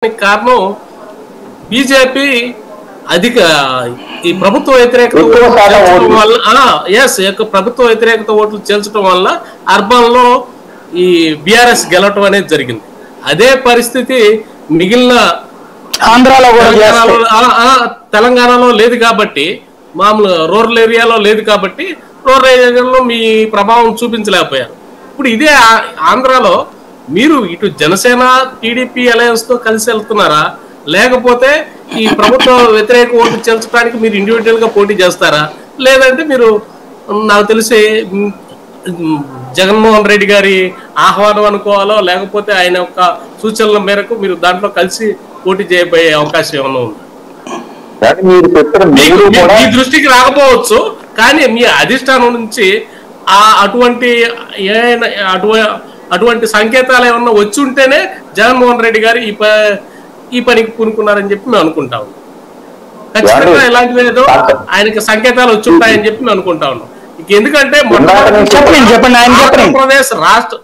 కారణం బీజేపీ అధిక ఈ ప్రభుత్వ వ్యతిరేకత వల్ల ప్రభుత్వ వ్యతిరేకత ఓట్లు చేల్చడం వల్ల అర్బన్ లో ఈ బీఆర్ఎస్ గెలవటం అనేది జరిగింది. అదే పరిస్థితి మిగిలిన ఆంధ్రాలో తెలంగాణలో లేదు కాబట్టి, మామూలు రూరల్ ఏరియాలో లేదు కాబట్టి రూరల్ ఏరియాలో మీ ప్రభావం చూపించలేకపోయారు. ఇప్పుడు ఇదే ఆంధ్రాలో మీరు ఇటు జనసేన టీడీపీ అలయన్స్ తో కలిసి వెళ్తున్నారా, లేకపోతే ఈ ప్రభుత్వ వ్యతిరేక ఓటు చేల్చడానికి మీరు ఇండివిజువల్ గా పోటీ చేస్తారా, లేదంటే మీరు నాకు తెలిసి జగన్మోహన్ రెడ్డి గారి ఆహ్వానం అనుకోవాలో, లేకపోతే ఆయన యొక్క సూచనల మేరకు మీరు దాంట్లో కలిసి పోటీ చేయబోయే అవకాశం ఏమన్నా ఉందా? మీ దృష్టికి రాకపోవచ్చు, కానీ మీ అధిష్టానం నుంచి అటువంటి సంకేతాలు ఏమన్నా వచ్చి ఉంటేనే జగన్మోహన్ రెడ్డి గారు ఈ పనికి పూనుకున్నారని చెప్పి మేము అనుకుంటా ఉన్నాం. ఖచ్చితంగా ఇలాంటివి ఏదో ఆయనకి సంకేతాలు వచ్చి ఉంటాయని చెప్పి మేము అనుకుంటా ఉన్నాం. ఎందుకంటే ఆంధ్రప్రదేశ్ రాష్ట్ర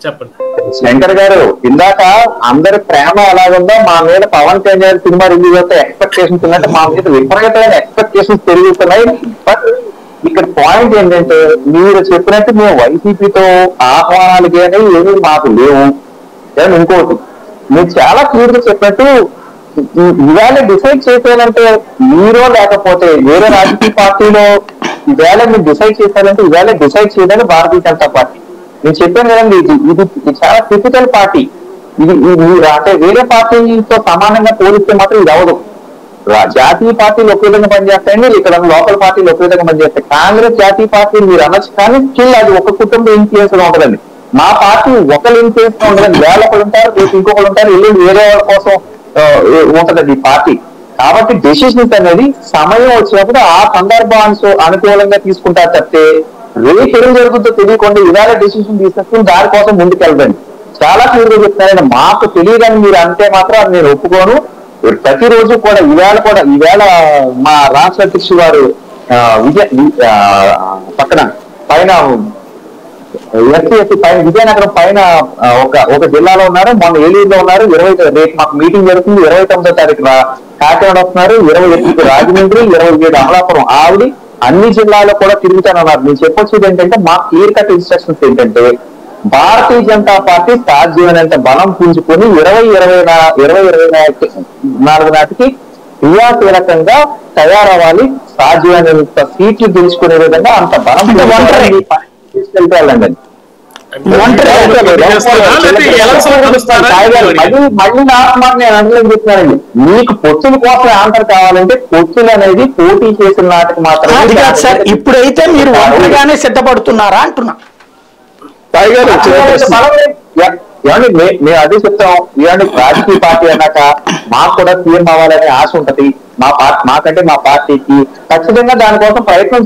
చెప్పండి శంకర్ గారు, ఇందాక అందరి ప్రేమ ఎలాగుందో మా మీద పవన్ కళ్యాణ్ సినిమా రిలీజ్ అవుతే ఎక్స్పెక్టేషన్స్ ఉన్నట్టు మా మీద విపరీతమైన ఎక్స్పెక్టేషన్స్ పెరుగుతున్నాయి. బట్ ఇక్కడ పాయింట్ ఏంటంటే, మీరు చెప్పినట్టు మేము వైసీపీతో ఆహ్వానాలు కానీ ఏమీ మాకు లేవు. ఇంకోటి మీరు చాలా క్లియర్ గా చెప్పినట్టు, ఇవాళ డిసైడ్ చేసేయాలంటే మీరో లేకపోతే వేరే రాజకీయ పార్టీలో ఇవాళ మీరు డిసైడ్ చేశారంటే ఇవాళ డిసైడ్ చేయదని భారతీయ జనతా పార్టీ. నేను చెప్పాను కదండి, ఇది చాలా క్రిటికల్ పార్టీ. ఇది అంటే వేరే పార్టీతో సమానంగా పోలిస్తే మాత్రం ఇది అవదు. జాతీయ పార్టీలు ఒకే విధంగా పనిచేస్తాయండి, ఇక్కడ లోకల్ పార్టీలు ఒకే విధంగా పనిచేస్తాయి. కాంగ్రెస్ జాతీయ పార్టీలు మీరు అనొచ్చు, కానీ స్టిల్ అది ఒక కుటుంబ ఇన్ఫ్లుయెన్స్ గా ఉంటుందండి. మా పార్టీ ఒకరు ఇన్ఫ్లుయెన్స్ గా ఉంటుందండి, వేళొకరు ఉంటారు, రేపు ఇంకొకరు ఉంటారు, ఇల్లు వేరే వాళ్ళ కోసం ఉంటదండి ఈ పార్టీ. కాబట్టి డెసిషన్స్ అనేది సమయం వచ్చినప్పుడు ఆ సందర్భాన్ని అనుకూలంగా తీసుకుంటారు తప్పితే రేపు ఏం జరుగుతుందో తెలియకుండా ఇవాళ డెసిషన్ తీసుకుని దానికోసం ముందుకెళ్ళదండి. చాలా క్లియర్ గా చెప్తున్నారండి, మాకు తెలియదని మీరు అంటే మాత్రం అది నేను ఒప్పుకోను. ప్రతిరోజు కూడా ఈవేళ మా రాష్ట్ర అధ్యక్షుడు వారు పక్కన పైన ఎస్సీ పైన విజయనగరం పైన ఒక జిల్లాలో ఉన్నారు, మొన్న ఏలూరులో ఉన్నారు. రేపు మాకు మీటింగ్ జరుగుతుంది. 29వ తారీఖు కాకినాడ వస్తున్నారు, 28 రాజమండ్రి, 27 అమలాపురం. ఆవిడ అన్ని జిల్లాలో కూడా తిరుగుతానన్నారు. నేను చెప్పొచ్చేది ఏంటంటే, మా క్లియర్ కట్ ఇన్స్ట్రక్షన్స్ ఏంటంటే, భారతీయ జనతా పార్టీ సాధ్యమైనంత బలం పుంజుకొని 2024 నాటికి క్రియాశీలకంగా తయారవ్వాలి. సాధ్యమైనంత సీట్లు గెలుచుకునే విధంగా అంత బలం తీసుకెళ్తారండి. మళ్ళీ నేను అందులో చెప్తున్నానండి, మీకు పొత్తుల కోసం ఆన్సర్ కావాలంటే పొత్తులు అనేది పోటీ చేసిన నాటికి మాత్రమే. ఇప్పుడైతే మీరు ఒంటరిగానే సిద్ధపడుతున్నారా అంటున్నా. ఏమండి మేము అదే చెప్తాం. ఏమండి రాజకీయ పార్టీ అన్నాక మాకు కూడా సీఎం అవ్వాలనే ఆశ ఉంటది. మాకంటే మా పార్టీకి ఖచ్చితంగా దానికోసం ప్రయత్నం